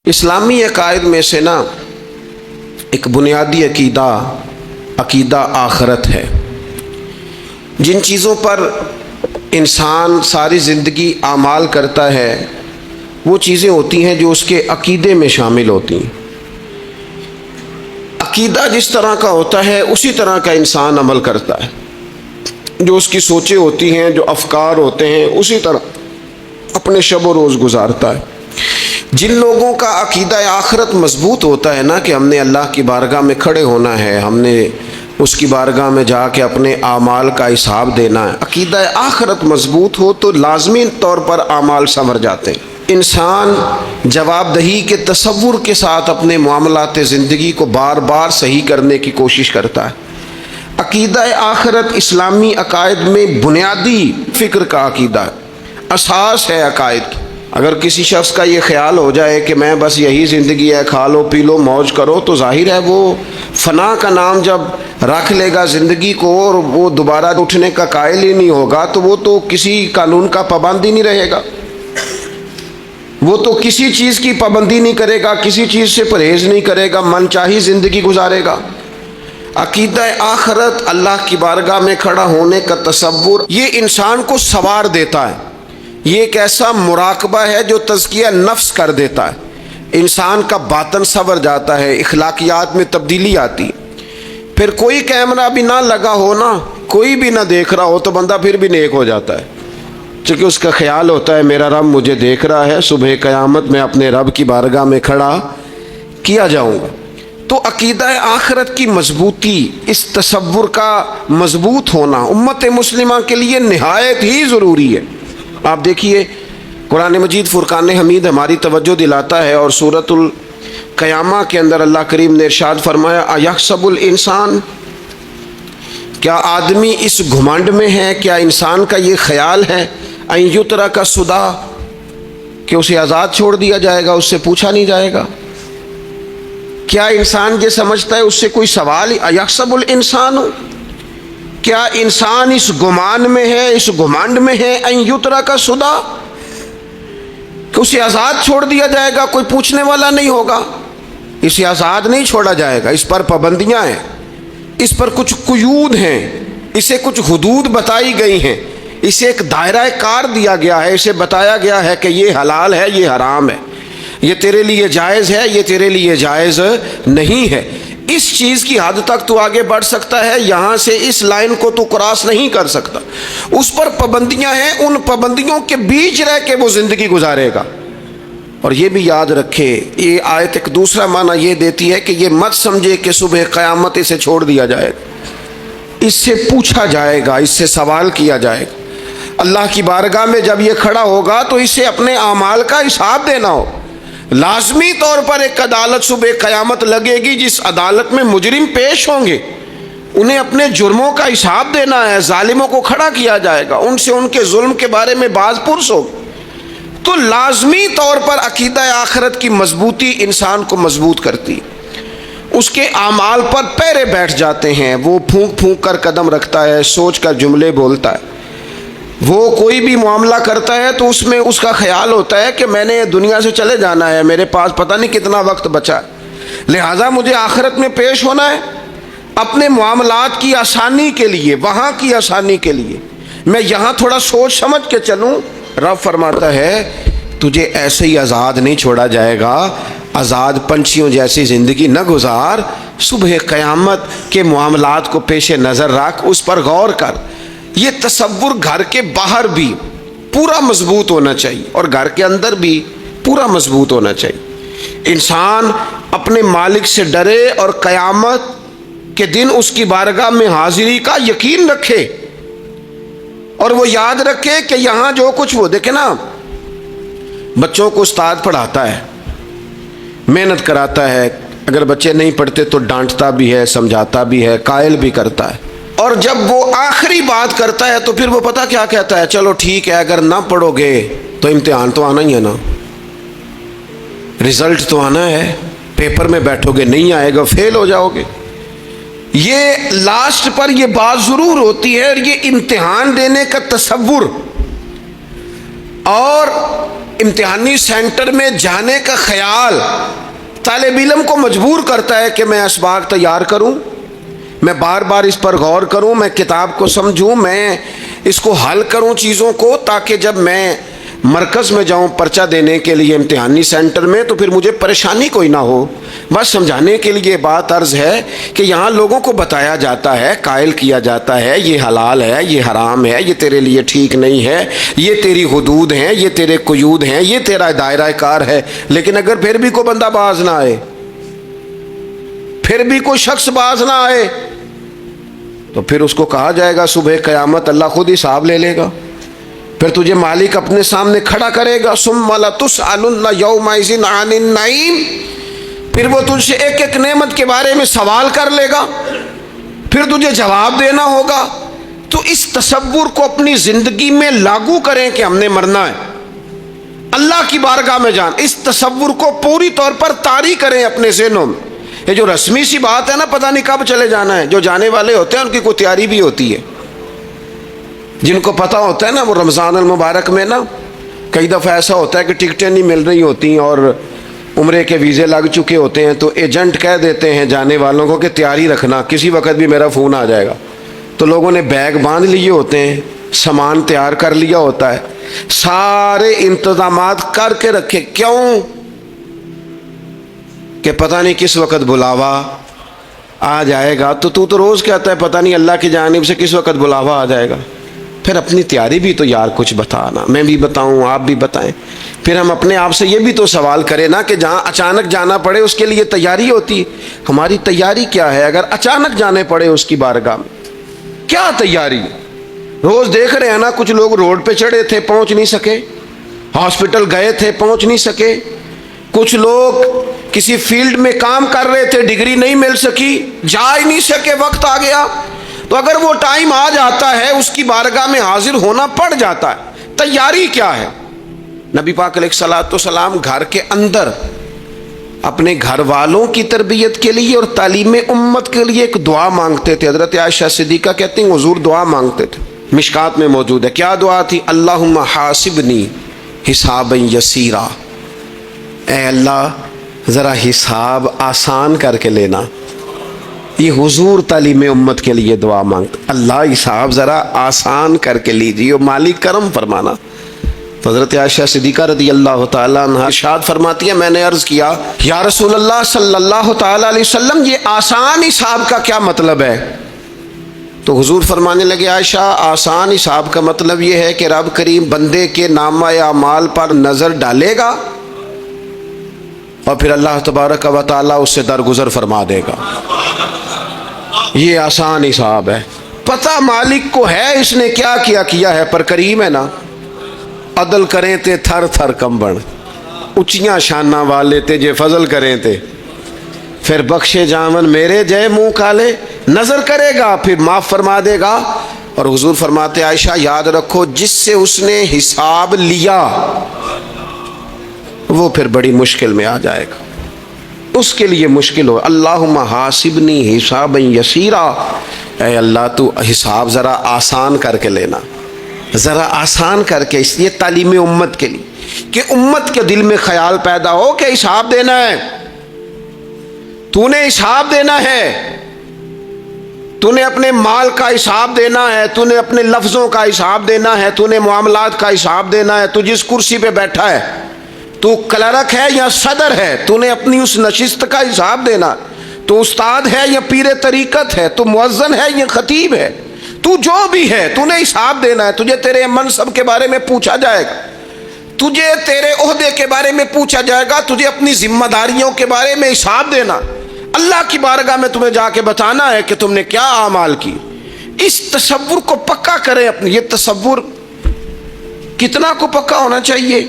اسلامی عقائد میں سے نا ایک بنیادی عقیدہ آخرت ہے۔ جن چیزوں پر انسان ساری زندگی اعمال کرتا ہے وہ چیزیں ہوتی ہیں جو اس کے عقیدے میں شامل ہوتی ہیں۔ عقیدہ جس طرح کا ہوتا ہے اسی طرح کا انسان عمل کرتا ہے، جو اس کی سوچیں ہوتی ہیں، جو افکار ہوتے ہیں، اسی طرح اپنے شب و روز گزارتا ہے۔ جن لوگوں کا عقیدہ آخرت مضبوط ہوتا ہے نا کہ ہم نے اللہ کی بارگاہ میں کھڑے ہونا ہے، ہم نے اس کی بارگاہ میں جا کے اپنے اعمال کا حساب دینا ہے، عقیدہ آخرت مضبوط ہو تو لازمی طور پر اعمال سنور جاتے ہیں۔ انسان جواب دہی کے تصور کے ساتھ اپنے معاملات زندگی کو بار بار صحیح کرنے کی کوشش کرتا ہے۔ عقیدہ آخرت اسلامی عقائد میں بنیادی فکر کا عقیدہ ہے، اساس ہے عقائد کی۔ اگر کسی شخص کا یہ خیال ہو جائے کہ میں بس یہی زندگی ہے، کھا لو پی لو موج کرو، تو ظاہر ہے وہ فنا کا نام جب رکھ لے گا زندگی کو اور وہ دوبارہ اٹھنے کا قائل ہی نہیں ہوگا تو وہ تو کسی قانون کا پابند ہی نہیں رہے گا، وہ تو کسی چیز کی پابندی نہیں کرے گا، کسی چیز سے پرہیز نہیں کرے گا، من چاہی زندگی گزارے گا۔ عقیدہ آخرت، اللہ کی بارگاہ میں کھڑا ہونے کا تصور، یہ انسان کو سوار دیتا ہے۔ یہ ایک ایسا مراقبہ ہے جو تزکیہ نفس کر دیتا ہے، انسان کا باطن سنور جاتا ہے، اخلاقیات میں تبدیلی آتی ہے۔ پھر کوئی کیمرہ بھی نہ لگا ہو نا، کوئی بھی نہ دیکھ رہا ہو تو بندہ پھر بھی نیک ہو جاتا ہے، چونکہ اس کا خیال ہوتا ہے میرا رب مجھے دیکھ رہا ہے، صبح قیامت میں اپنے رب کی بارگاہ میں کھڑا کیا جاؤں گا۔ تو عقیدہ آخرت کی مضبوطی، اس تصور کا مضبوط ہونا امت مسلمہ کے لیے نہایت ہی ضروری ہے۔ آپ دیکھیے قرآن مجید فرقان حمید ہماری توجہ دلاتا ہے، اور سورۃ القیامہ کے اندر اللہ کریم نے ارشاد فرمایا ایحسب الانسان، کیا آدمی اس گھمنڈ میں ہے، کیا انسان کا یہ خیال ہے ان یترک سدی، کہ اسے آزاد چھوڑ دیا جائے گا، اس سے پوچھا نہیں جائے گا؟ کیا انسان یہ سمجھتا ہے اس سے کوئی سوال؟ ایحسب الانسان، کیا انسان اس گمان میں ہے، اس گھمنڈ میں ہے ان یترک سدی، کہ اسے آزاد چھوڑ دیا جائے گا، کوئی پوچھنے والا نہیں ہوگا؟ اسے آزاد نہیں چھوڑا جائے گا، اس پر پابندیاں ہیں، اس پر کچھ قیود ہیں، اسے کچھ حدود بتائی گئی ہیں، اسے ایک دائرہ کار دیا گیا ہے، اسے بتایا گیا ہے کہ یہ حلال ہے، یہ حرام ہے، یہ تیرے لیے جائز ہے، یہ تیرے لیے جائز نہیں ہے۔ اس چیز کی حد تک تو آگے بڑھ سکتا ہے، یہاں سے اس لائن کو تو کراس نہیں کر سکتا، اس پر پابندیاں ہیں، ان پابندیوں کے بیچ رہ کے وہ زندگی گزارے گا۔ اور یہ بھی یاد رکھے، یہ آیت ایک دوسرا معنی یہ دیتی ہے کہ یہ مت سمجھے کہ صبح قیامت اسے چھوڑ دیا جائے گا، اس سے پوچھا جائے گا، اس سے سوال کیا جائے گا۔ اللہ کی بارگاہ میں جب یہ کھڑا ہوگا تو اسے اپنے اعمال کا حساب دینا ہو۔ لازمی طور پر ایک عدالت صبح قیامت لگے گی، جس عدالت میں مجرم پیش ہوں گے، انہیں اپنے جرموں کا حساب دینا ہے، ظالموں کو کھڑا کیا جائے گا، ان سے ان کے ظلم کے بارے میں باز پرس ہوگی۔ تو لازمی طور پر عقیدہ آخرت کی مضبوطی انسان کو مضبوط کرتی، اس کے اعمال پر پیرے بیٹھ جاتے ہیں، وہ پھونک پھونک کر قدم رکھتا ہے، سوچ کر جملے بولتا ہے، وہ کوئی بھی معاملہ کرتا ہے تو اس میں اس کا خیال ہوتا ہے کہ میں نے دنیا سے چلے جانا ہے، میرے پاس پتہ نہیں کتنا وقت بچا ہے، لہٰذا مجھے آخرت میں پیش ہونا ہے، اپنے معاملات کی آسانی کے لیے، وہاں کی آسانی کے لیے میں یہاں تھوڑا سوچ سمجھ کے چلوں۔ رب فرماتا ہے تجھے ایسے ہی آزاد نہیں چھوڑا جائے گا، آزاد پنچھیوں جیسی زندگی نہ گزار، صبح قیامت کے معاملات کو پیش نظر رکھ، اس پر غور کر۔ یہ تصور گھر کے باہر بھی پورا مضبوط ہونا چاہیے اور گھر کے اندر بھی پورا مضبوط ہونا چاہیے۔ انسان اپنے مالک سے ڈرے اور قیامت کے دن اس کی بارگاہ میں حاضری کا یقین رکھے، اور وہ یاد رکھے کہ یہاں جو کچھ، وہ دیکھے نا بچوں کو استاد پڑھاتا ہے، محنت کراتا ہے، اگر بچے نہیں پڑھتے تو ڈانٹتا بھی ہے، سمجھاتا بھی ہے، قائل بھی کرتا ہے، اور جب وہ آخری بات کرتا ہے تو پھر وہ پتہ کیا کہتا ہے؟ چلو ٹھیک ہے، اگر نہ پڑھو گے تو امتحان تو آنا ہی ہے نا، رزلٹ تو آنا ہے، پیپر میں بیٹھو گے نہیں آئے گا، فیل ہو جاؤ گے۔ یہ لاسٹ پر یہ بات ضرور ہوتی ہے، اور یہ امتحان دینے کا تصور اور امتحانی سینٹر میں جانے کا خیال طالب علم کو مجبور کرتا ہے کہ میں اسباق تیار کروں، میں بار بار اس پر غور کروں، میں کتاب کو سمجھوں، میں اس کو حل کروں چیزوں کو، تاکہ جب میں مرکز میں جاؤں پرچہ دینے کے لیے امتحانی سینٹر میں تو پھر مجھے پریشانی کوئی نہ ہو۔ بس سمجھانے کے لیے بات عرض ہے کہ یہاں لوگوں کو بتایا جاتا ہے، قائل کیا جاتا ہے یہ حلال ہے، یہ حرام ہے، یہ تیرے لیے ٹھیک نہیں ہے، یہ تیری حدود ہیں، یہ تیرے قیود ہیں، یہ تیرا دائرہ کار ہے۔ لیکن اگر پھر بھی کوئی بندہ باز نہ آئے، پھر بھی کوئی شخص باز نہ آئے، تو پھر اس کو کہا جائے گا صبح قیامت اللہ خود حساب لے لے گا، پھر تجھے مالک اپنے سامنے کھڑا کرے گا، ثم لتسألن یومئذ عن النعیم، پھر وہ تجھ سے ایک ایک نعمت کے بارے میں سوال کر لے گا، پھر تجھے جواب دینا ہوگا۔ تو اس تصور کو اپنی زندگی میں لاگو کریں کہ ہم نے مرنا ہے، اللہ کی بارگاہ میں جان، اس تصور کو پوری طور پر طاری کریں اپنے ذہنوں میں۔ یہ جو رسمی سی بات ہے نا، پتہ نہیں کب چلے جانا ہے، جو جانے والے ہوتے ہیں ان کی کوئی تیاری بھی ہوتی ہے، جن کو پتہ ہوتا ہے نا وہ رمضان المبارک میں نا کئی دفعہ ایسا ہوتا ہے کہ ٹکٹیں نہیں مل رہی ہوتی اور عمرے کے ویزے لگ چکے ہوتے ہیں، تو ایجنٹ کہہ دیتے ہیں جانے والوں کو کہ تیاری رکھنا، کسی وقت بھی میرا فون آ جائے گا۔ تو لوگوں نے بیگ باندھ لیے ہوتے ہیں، سامان تیار کر لیا ہوتا ہے، سارے انتظامات کر کے رکھے، کیوں کہ پتہ نہیں کس وقت بلاوا آ جائے گا۔ تو روز کہتا ہے پتہ نہیں اللہ کی جانب سے کس وقت بلاوا آ جائے گا۔ پھر اپنی تیاری بھی تو یار کچھ بتانا، میں بھی بتاؤں آپ بھی بتائیں، پھر ہم اپنے آپ سے یہ بھی تو سوال کریں نا کہ جہاں اچانک جانا پڑے اس کے لیے تیاری ہوتی ہے، ہماری تیاری کیا ہے؟ اگر اچانک جانے پڑے اس کی بارگاہ میں کیا تیاری؟ روز دیکھ رہے ہیں نا، کچھ لوگ روڈ پہ چڑھے تھے پہنچ نہیں سکے، ہاسپٹل گئے تھے پہنچ نہیں سکے، کچھ لوگ کسی فیلڈ میں کام کر رہے تھے ڈگری نہیں مل سکی، جا ہی نہیں سکے، وقت آ گیا۔ تو اگر وہ ٹائم آ جاتا ہے اس کی بارگاہ میں حاضر ہونا پڑ جاتا ہے، تیاری کیا ہے؟ نبی پاک علیہ الصلوۃ والسلام گھر کے اندر اپنے گھر والوں کی تربیت کے لیے اور تعلیم امت کے لیے ایک دعا مانگتے تھے۔ حضرت عائشہ صدیقہ کہتی ہیں حضور دعا مانگتے تھے، مشکات میں موجود ہے۔ کیا دعا تھی؟ اللہم حاسبنی حسابا یسیرا، اے اللہ ذرا حساب آسان کر کے لینا۔ یہ حضور تعلیم امت کے لیے دعا مانگتا، اللہ حساب ذرا آسان کر کے لیجیے، مالک کرم فرمانا۔ تو حضرت عائشہ صدیقہ رضی اللہ تعالیٰ عنہ ارشاد فرماتی ہے میں نے عرض کیا یا رسول اللہ صلی اللہ تعالیٰ علیہ وسلم یہ آسان حساب کا کیا مطلب ہے؟ تو حضور فرمانے لگے عائشہ آسان حساب کا مطلب یہ ہے کہ رب کریم بندے کے نامہ اعمال پر نظر ڈالے گا اور پھر اللہ تبارک و تعالیٰ اس سے درگزر فرما دے گا۔ یہ آسان حساب ہے، پتہ مالک کو ہے اس نے کیا کیا ہے، پر کریم ہے نا۔ عدل کریں تے تھر تھر کمبن، اچیاں شانہ والے تے جے فضل کریں تے پھر بخشے جامن میرے جے منہ کالے، نظر کرے گا پھر معاف فرما دے گا۔ اور حضور فرماتے عائشہ یاد رکھو جس سے اس نے حساب لیا وہ پھر بڑی مشکل میں آ جائے گا، اس کے لیے مشکل ہو۔ اللہم حاسبنی حسابا یسیرا، اے اللہ تو حساب ذرا آسان کر کے لینا، ذرا آسان کر کے، اس لیے تعلیم امت کے لیے کہ امت کے دل میں خیال پیدا ہو کہ حساب دینا ہے، تو نے حساب دینا ہے، تو نے اپنے مال کا حساب دینا ہے، تو نے اپنے لفظوں کا حساب دینا ہے، تو نے معاملات کا حساب دینا ہے، تو جس کرسی پہ بیٹھا ہے، تو کلرک ہے یا صدر ہے، تو نے اپنی اس نشست کا حساب دینا، تو استاد ہے یا پیر طریقت ہے، تو مؤذن ہے یا خطیب ہے، تو جو بھی ہے تو نے حساب دینا ہے۔ تجھے تیرے منصب کے بارے میں پوچھا جائے گا، تجھے تیرے عہدے کے بارے میں پوچھا جائے گا، تجھے اپنی ذمہ داریوں کے بارے میں حساب دینا، اللہ کی بارگاہ میں تمہیں جا کے بتانا ہے کہ تم نے کیا اعمال کی۔ اس تصور کو پکا کریں اپنے، یہ تصور کتنا کو پکا ہونا چاہیے،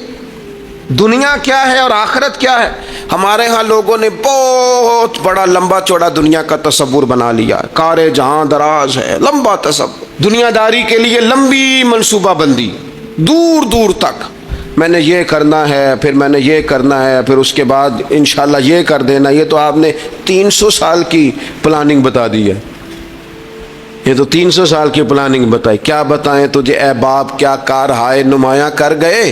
دنیا کیا ہے اور آخرت کیا ہے۔ ہمارے ہاں لوگوں نے بہت بڑا لمبا چوڑا دنیا کا تصور بنا لیا ہے، کار جہاں دراز ہے، لمبا تصور، دنیا داری کے لیے لمبی منصوبہ بندی، دور دور تک میں نے یہ کرنا ہے، پھر میں نے یہ کرنا ہے، پھر اس کے بعد انشاءاللہ یہ کر دینا۔ یہ تو آپ نے 300 سال کی پلاننگ بتا دی ہے، یہ تو 300 سال کی پلاننگ بتائی۔ کیا بتائیں تجھے اے باپ، کیا کار ہائے نمایاں کر گئے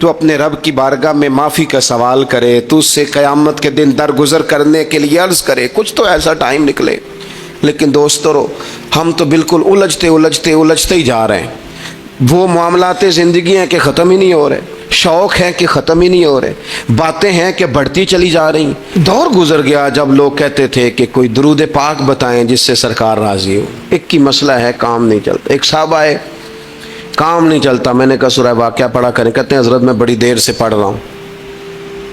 تو اپنے رب کی بارگاہ میں معافی کا سوال کرے، تو اس سے قیامت کے دن درگزر کرنے کے لیے عرض کرے، کچھ تو ایسا ٹائم نکلے۔ لیکن دوستو، ہم تو بالکل الجھتے ہی جا رہے ہیں۔ وہ معاملات زندگی ہیں کہ ختم ہی نہیں ہو رہے، شوق ہیں کہ ختم ہی نہیں ہو رہے، باتیں ہیں کہ بڑھتی چلی جا رہی۔ دور گزر گیا جب لوگ کہتے تھے کہ کوئی درود پاک بتائیں جس سے سرکار راضی ہو۔ ایک کی مسئلہ ہے، کام نہیں چلتا۔ ایک صاحب آئے، کام نہیں چلتا، میں نے کہا سورہ واقعہ پڑھا کریں، کہتے ہیں حضرت میں بڑی دیر سے پڑھ رہا ہوں۔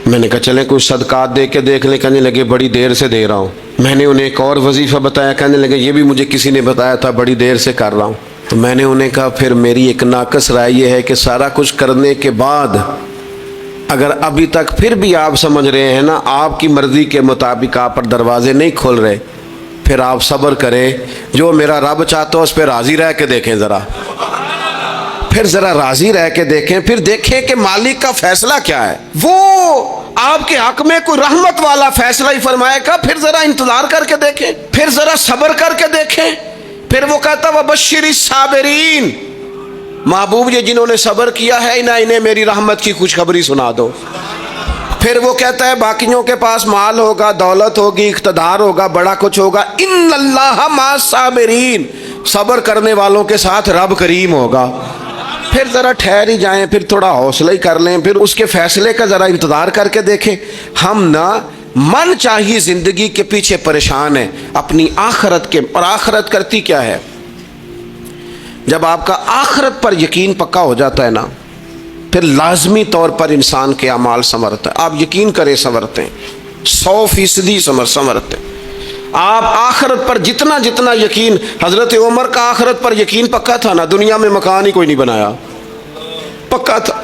میں نے کہا چلیں کوئی صدقات دے کے دیکھ لیں، کہنے لگے بڑی دیر سے دے رہا ہوں۔ میں نے انہیں ایک اور وظیفہ بتایا، کہنے لگے یہ بھی مجھے کسی نے بتایا تھا، بڑی دیر سے کر رہا ہوں۔ تو میں نے انہیں کہا پھر میری ایک ناقص رائے یہ ہے کہ سارا کچھ کرنے کے بعد اگر ابھی تک پھر بھی آپ سمجھ رہے ہیں نا آپ کی مرضی کے مطابق آپ پر دروازے نہیں کھل رہے، پھر آپ صبر کریں، جو میرا رب چاہتا ہو اس پہ راضی رہ کے دیکھیں، پھر ذرا راضی رہ کے دیکھیں، پھر دیکھیں کہ مالک کا فیصلہ کیا ہے۔ وہ آپ کے حق میں کوئی رحمت والا فیصلہ ہی فرمائے گا، پھر ذرا انتظار کر کے دیکھیں، پھر ذرا صبر کر کے دیکھیں۔ پھر وہ کہتا وبشر الصابرین، محبوب یہ جنہوں نے صبر کیا ہے انہیں میری رحمت کی خوشخبری سنا دو۔ پھر وہ کہتا ہے باقیوں کے پاس مال ہوگا، دولت ہوگی، اقتدار ہوگا، بڑا کچھ ہوگا، ان اللہ مع الصابرین، صبر کرنے والوں کے ساتھ رب کریم ہوگا۔ پھر ذرا ٹھہر ہی جائیں، پھر تھوڑا حوصلہ ہی کر لیں، پھر اس کے فیصلے کا ذرا انتظار کر کے دیکھیں۔ ہم نہ من چاہیے زندگی کے پیچھے پریشان ہیں اپنی آخرت کے، اور آخرت کرتی کیا ہے؟ جب آپ کا آخرت پر یقین پکا ہو جاتا ہے نا، پھر لازمی طور پر انسان کے اعمال سنورتا ہے۔ آپ یقین کریں سنورتے ہیں، 100% سنورتے ہیں۔ آپ آخرت پر جتنا یقین، حضرت عمر کا آخرت پر یقین پکا تھا نا، دنیا میں مکان ہی کوئی نہیں بنایا، پکا تھا۔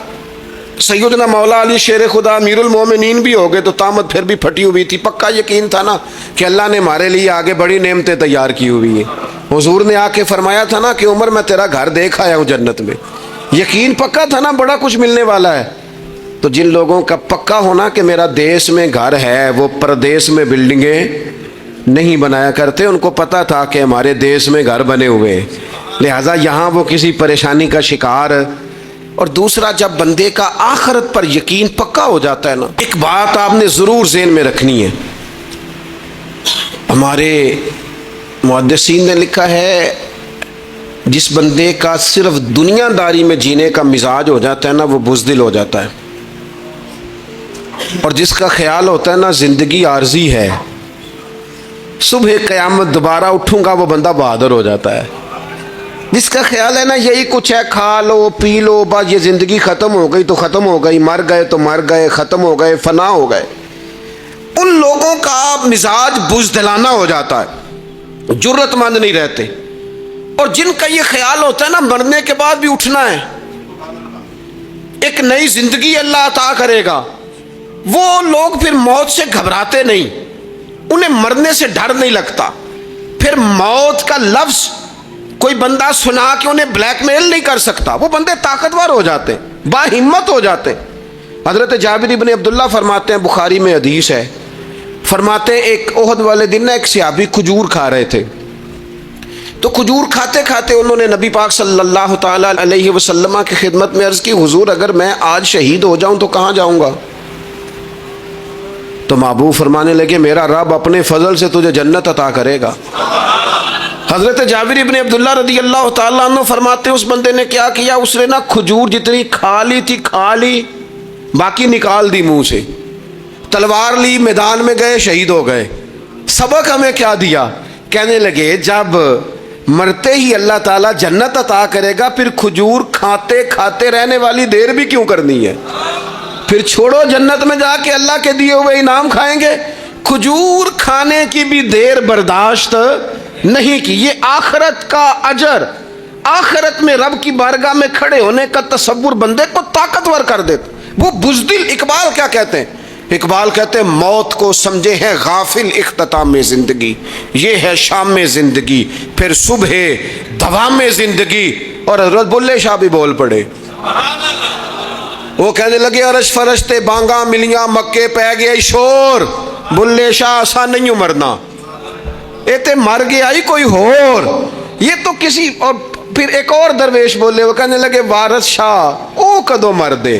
سیدنا مولا علی شیر خدا امیر المومنین بھی ہو گئے تو طامت پھر بھی پھٹی ہوئی تھی، پکا یقین تھا نا کہ اللہ نے ہمارے لیے آگے بڑی نعمتیں تیار کی ہوئی ہیں۔ حضور نے آ کے فرمایا تھا نا کہ عمر میں تیرا گھر دیکھ آیا ہوں جنت میں، یقین پکا تھا نا بڑا کچھ ملنے والا ہے۔ تو جن لوگوں کا پکا ہونا کہ میرا دیس میں گھر ہے، وہ پردیس میں بلڈنگیں نہیں بنایا کرتے، ان کو پتا تھا کہ ہمارے دیس میں گھر بنے ہوئے، لہٰذا یہاں وہ کسی پریشانی کا شکار۔ اور دوسرا، جب بندے کا آخرت پر یقین پکا ہو جاتا ہے نا، ایک بات آپ نے ضرور ذہن میں رکھنی ہے۔ ہمارے محدثین نے لکھا ہے جس بندے کا صرف دنیا داری میں جینے کا مزاج ہو جاتا ہے نا، وہ بزدل ہو جاتا ہے، اور جس کا خیال ہوتا ہے نا زندگی عارضی ہے، صبح قیامت دوبارہ اٹھوں گا، وہ بندہ بہادر ہو جاتا ہے۔ جس کا خیال ہے نا یہی کچھ ہے، کھا لو پی لو، بس یہ زندگی ختم ہو گئی تو ختم ہو گئی، مر گئے تو مر گئے، ختم ہو گئے، فنا ہو گئے، ان لوگوں کا مزاج بزدلانہ ہو جاتا ہے، جرت مند نہیں رہتے۔ اور جن کا یہ خیال ہوتا ہے نا مرنے کے بعد بھی اٹھنا ہے، ایک نئی زندگی اللہ عطا کرے گا، وہ لوگ پھر موت سے گھبراتے نہیں، انہیں مرنے سے ڈر نہیں لگتا۔ پھر موت کا لفظ کوئی بندہ سنا کہ انہیں بلیک میل نہیں کر سکتا، وہ بندے طاقتور ہو جاتے، باہمت ہو جاتے۔ حضرت جابر بن عبداللہ فرماتے ہیں، بخاری میں حدیث ہے، فرماتے ہیں ایک احد والے دن ایک صحابی کھجور کھا رہے تھے، تو کھجور کھاتے کھاتے انہوں نے نبی پاک صلی اللہ تعالی علیہ وسلم کی خدمت میں عرض کی، حضور اگر میں آج شہید ہو جاؤں تو کہاں جاؤں گا؟ تو محبوب فرمانے لگے میرا رب اپنے فضل سے تجھے جنت عطا کرے گا۔ حضرت جابر ابن عبداللہ رضی اللہ تعالیٰ عنہ فرماتے ہیں اس بندے نے کیا کیا، اس نے نا کھجور جتنی کھا لی تھی کھا لی، باقی نکال دی منہ سے، تلوار لی، میدان میں گئے، شہید ہو گئے۔ سبق ہمیں کیا دیا؟ کہنے لگے جب مرتے ہی اللہ تعالیٰ جنت عطا کرے گا، پھر کھجور کھاتے کھاتے رہنے والی دیر بھی کیوں کرنی ہے؟ پھر چھوڑو، جنت میں جا کے اللہ کے دیے ہوئے انعام کھائیں گے۔ کھجور کھانے کی بھی دیر برداشت نہیں کی۔ یہ آخرت کا اجر، آخرت میں رب کی بارگاہ میں کھڑے ہونے کا تصور بندے کو طاقتور کر دیتا۔ وہ بزدل، اقبال کیا کہتے ہیں؟ اقبال کہتے ہیں موت کو سمجھے ہیں غافل اختتام زندگی، یہ ہے شام زندگی، پھر صبح دوام زندگی۔ اور حضرت بلے شاہ بھی بول پڑے، وہ کہنے لگے عرش فرشتے بانگا ملیاں مکے پہ گیا شور، بلے شاہ آسا نہیں مرنا، اے تے مر گیا ہی کوئی اور، یہ تو کسی۔ اور پھر ایک اور درویش بولے، وہ کہنے لگے وارث شاہ او کدو مر دے،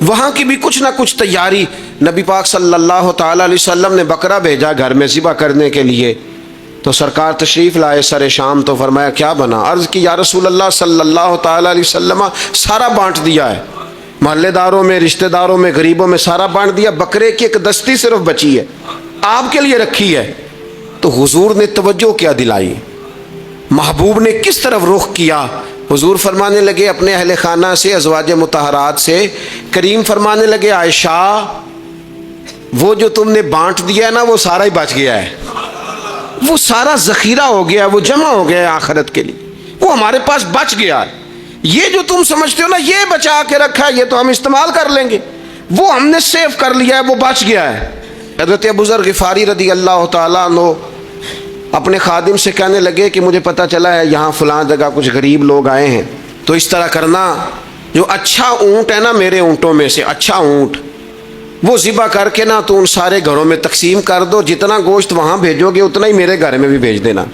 وہاں کی بھی کچھ نہ کچھ تیاری. نبی پاک صلی اللہ تعالیٰ علیہ وسلم نے بکرا بھیجا گھر میں ذبح کرنے کے لیے. تو سرکار تشریف لائے سر شام. تو فرمایا کیا بنا؟ عرض کی یا رسول اللہ صلی اللہ تعالیٰ علیہ وسلم سارا بانٹ دیا ہے، محلے داروں میں، رشتہ داروں میں، غریبوں میں سارا بانٹ دیا، بکرے کی ایک دستی صرف بچی ہے، آپ کے لیے رکھی ہے. تو حضور نے توجہ کیا دلائی، محبوب نے کس طرف رخ کیا؟ حضور فرمانے لگے اپنے اہل خانہ سے، ازواج مطہرات سے، کریم فرمانے لگے عائشہ وہ جو تم نے بانٹ دیا ہے نا وہ سارا ہی بچ گیا ہے، وہ سارا ذخیرہ ہو گیا، وہ جمع ہو گیا ہے آخرت کے لیے، وہ ہمارے پاس بچ گیا ہے. یہ جو تم سمجھتے ہو نا یہ بچا کے رکھا ہے، یہ تو ہم استعمال کر لیں گے، وہ ہم نے سیو کر لیا ہے، وہ بچ گیا ہے. حضرت ابو ذر غفاری رضی اللہ تعالیٰ عنہ اپنے خادم سے کہنے لگے کہ مجھے پتہ چلا ہے یہاں فلاں جگہ کچھ غریب لوگ آئے ہیں، تو اس طرح کرنا جو اچھا اونٹ ہے نا میرے اونٹوں میں سے اچھا اونٹ وہ ذبح کر کے نا تو ان سارے گھروں میں تقسیم کر دو، جتنا گوشت وہاں بھیجو گے اتنا ہی میرے گھر میں بھی بھیج دینا.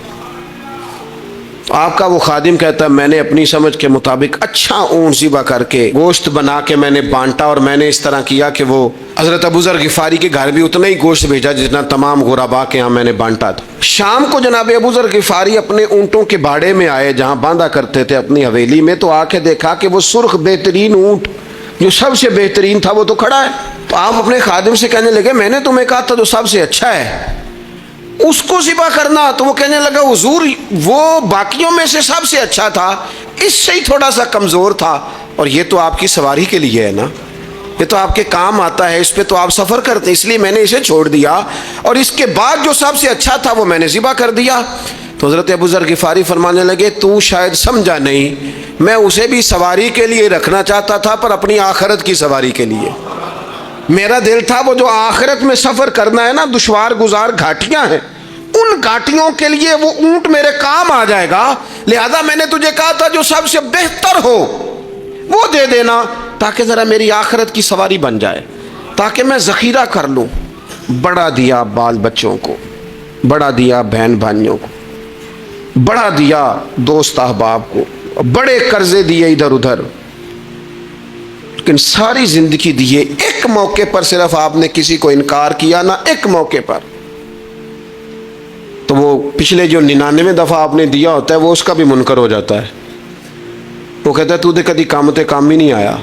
آپ کا وہ خادم کہتا ہے میں نے اپنی سمجھ کے مطابق اچھا اونٹ ذبح کر کے گوشت بنا کے میں نے بانٹا، اور میں نے اس طرح کیا کہ وہ حضرت ابو ذر غفاری کے گھر بھی اتنا ہی گوشت بھیجا جتنا تمام غربا کے ہاں میں نے بانٹا تھا. شام کو جناب ابو ذر غفاری اپنے اونٹوں کے باڑے میں آئے جہاں باندھا کرتے تھے اپنی حویلی میں، تو آ کے دیکھا کہ وہ سرخ بہترین اونٹ جو سب سے بہترین تھا وہ تو کھڑا ہے. تو آپ اپنے خادم سے کہنے لگے میں نے تمہیں کہا تھا جو سب سے اچھا ہے اس کو ذبح کرنا. تو وہ کہنے لگا حضور وہ باقیوں میں سے سب سے اچھا تھا، اس سے ہی تھوڑا سا کمزور تھا، اور یہ تو آپ کی سواری کے لیے ہے نا، یہ تو آپ کے کام آتا ہے، اس پہ تو آپ سفر کرتے ہیں، اس لیے میں نے اسے چھوڑ دیا، اور اس کے بعد جو سب سے اچھا تھا وہ میں نے ذبح کر دیا. تو حضرت ابو ذر غفاری فرمانے لگے تو شاید سمجھا نہیں، میں اسے بھی سواری کے لیے رکھنا چاہتا تھا پر اپنی آخرت کی سواری کے لیے. میرا دل تھا وہ جو آخرت میں سفر کرنا ہے نا، دشوار گزار گھاٹیاں ہیں، ان گھاٹیوں کے لیے وہ اونٹ میرے کام آ جائے گا، لہذا میں نے تجھے کہا تھا جو سب سے بہتر ہو وہ دے دینا تاکہ ذرا میری آخرت کی سواری بن جائے، تاکہ میں ذخیرہ کر لوں. بڑا دیا بال بچوں کو، بڑا دیا بہن بھائیوں کو، بڑا دیا دوست احباب کو، بڑے قرضے دیے ادھر ادھر، لیکن ساری زندگی دیے. ایک موقع پر صرف آپ نے کسی کو انکار کیا نہ، ایک موقع پر، تو وہ پچھلے جو 99 دفعہ آپ نے دیا ہوتا ہے وہ اس کا بھی منکر ہو جاتا ہے. وہ کہتا ہے تو نے کدی کام ہی نہیں آیا،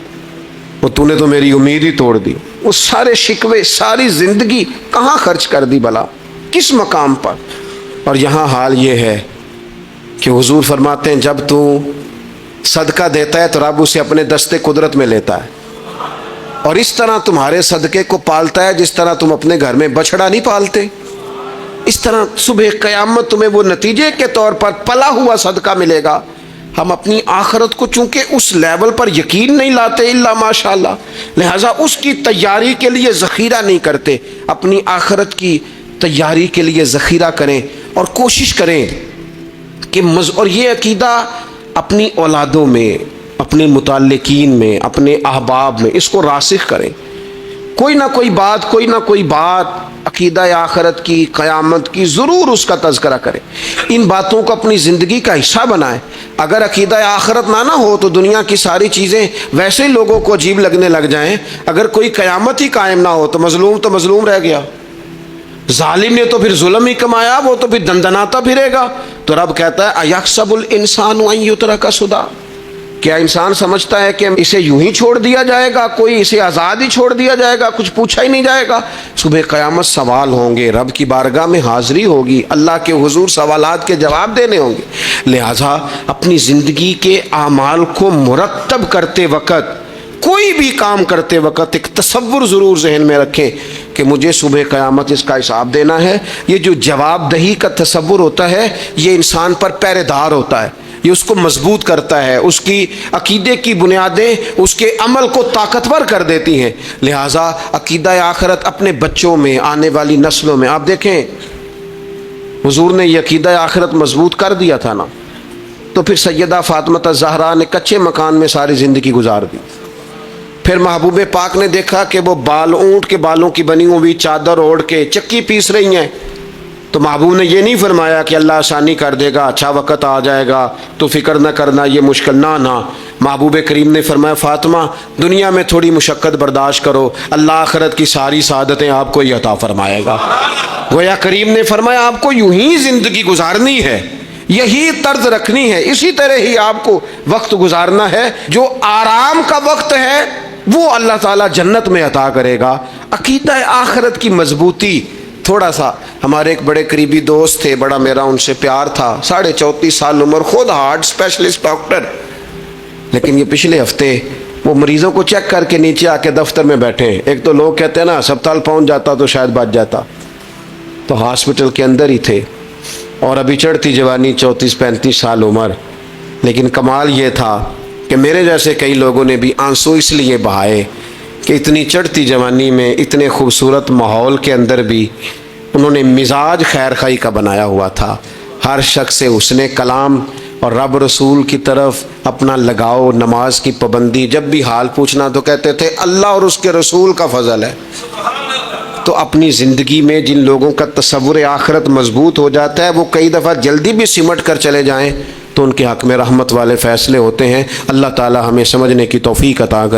وہ تو نے تو میری امید ہی توڑ دی. وہ سارے شکوے ساری زندگی کہاں خرچ کر دی بلا، کس مقام پر. اور یہاں حال یہ ہے کہ حضور فرماتے ہیں جب تو صدقہ دیتا ہے تو رب اسے اپنے دستے قدرت میں لیتا ہے، اور اس طرح تمہارے صدقے کو پالتا ہے جس طرح تم اپنے گھر میں بچڑا نہیں پالتے، اس طرح صبح قیامت تمہیں وہ نتیجے کے طور پر پلا ہوا صدقہ ملے گا. ہم اپنی آخرت کو چونکہ اس لیول پر یقین نہیں لاتے الا ماشاءاللہ، لہذا اس کی تیاری کے لیے ذخیرہ نہیں کرتے. اپنی آخرت کی تیاری کے لیے ذخیرہ کریں اور کوشش کریں کہ اور یہ عقیدہ اپنی اولادوں میں، اپنے متعلقین میں، اپنے احباب میں اس کو راسخ کریں. کوئی نہ کوئی بات عقیدہ آخرت کی، قیامت کی ضرور اس کا تذکرہ کریں. ان باتوں کو اپنی زندگی کا حصہ بنائیں. اگر عقیدہ آخرت نہ ہو تو دنیا کی ساری چیزیں ویسے ہی لوگوں کو عجیب لگنے لگ جائیں. اگر کوئی قیامت ہی قائم نہ ہو تو مظلوم رہ گیا، ظالم نے تو پھر ظلم ہی کمایا، وہ تو پھر دندناتا پھرے گا. تو رب کہتا ہے اَيَحْسَبُ الْإِنسَانُ أَن يُتْرَكَ سُدًى، کیا انسان سمجھتا ہے کہ اسے یوں ہی چھوڑ دیا جائے گا، کوئی اسے آزاد ہی چھوڑ دیا جائے گا، کچھ پوچھا ہی نہیں جائے گا؟ صبح قیامت سوال ہوں گے، رب کی بارگاہ میں حاضری ہوگی، اللہ کے حضور سوالات کے جواب دینے ہوں گے. لہٰذا اپنی زندگی کے اعمال کو مرتب کرتے وقت، کوئی بھی کام کرتے وقت ایک تصور ضرور ذہن میں رکھیں کہ مجھے صبح قیامت اس کا حساب دینا ہے. یہ جو جواب دہی کا تصور ہوتا ہے یہ انسان پر پہرے دار ہوتا ہے، یہ اس کو مضبوط کرتا ہے، اس کی عقیدے کی بنیادیں اس کے عمل کو طاقتور کر دیتی ہیں. لہٰذا عقیدہ آخرت اپنے بچوں میں، آنے والی نسلوں میں، آپ دیکھیں حضور نے یہ عقیدہ آخرت مضبوط کر دیا تھا نا، تو پھر سیدہ فاطمہ الزہرا نے کچے مکان میں ساری زندگی گزار دی. پھر محبوب پاک نے دیکھا کہ وہ اونٹ کے بالوں کی بنی ہوئی چادر اوڑھ کے چکی پیس رہی ہیں. تو محبوب نے یہ نہیں فرمایا کہ اللہ آسانی کر دے گا، اچھا وقت آ جائے گا تو فکر نہ کرنا، یہ مشکل نہ محبوب کریم نے فرمایا فاطمہ دنیا میں تھوڑی مشقت برداشت کرو، اللہ آخرت کی ساری سعادتیں آپ کو ہی عطا فرمائے گا۔ گویا کریم نے فرمایا آپ کو یوں ہی زندگی گزارنی ہے، یہی طرز رکھنی ہے، اسی طرح ہی آپ کو وقت گزارنا ہے۔ جو آرام کا وقت ہے وہ اللہ تعالیٰ جنت میں عطا کرے گا۔ عقیدہ آخرت کی مضبوطی، تھوڑا سا ہمارے ایک بڑے قریبی دوست تھے، بڑا میرا ان سے پیار تھا، 34.5 سال عمر، خود ہارٹ اسپیشلسٹ ڈاکٹر، لیکن یہ پچھلے ہفتے وہ مریضوں کو چیک کر کے نیچے آ کے دفتر میں بیٹھے ہیں۔ ایک تو لوگ کہتے ہیں نا ہسپتال پہنچ جاتا تو شاید بچ جاتا، تو ہاسپٹل کے اندر ہی تھے اور ابھی چڑھتی جوانی، 34-35 سال عمر، لیکن کمال یہ تھا کہ میرے جیسے کئی لوگوں نے بھی آنسو اس لیے بہائے کہ اتنی چڑھتی جوانی میں اتنے خوبصورت ماحول کے اندر بھی انہوں نے مزاج خیر خواہی کا بنایا ہوا تھا، ہر شخص سے حسن کلام اور رب رسول کی طرف اپنا لگاؤ، نماز کی پابندی، جب بھی حال پوچھنا تو کہتے تھے اللہ اور اس کے رسول کا فضل ہے۔ تو اپنی زندگی میں جن لوگوں کا تصور آخرت مضبوط ہو جاتا ہے وہ کئی دفعہ جلدی بھی سمٹ کر چلے جائیں تو ان کے حق میں رحمت والے فیصلے ہوتے ہیں۔ اللہ تعالی ہمیں سمجھنے کی توفیق عطا کرے۔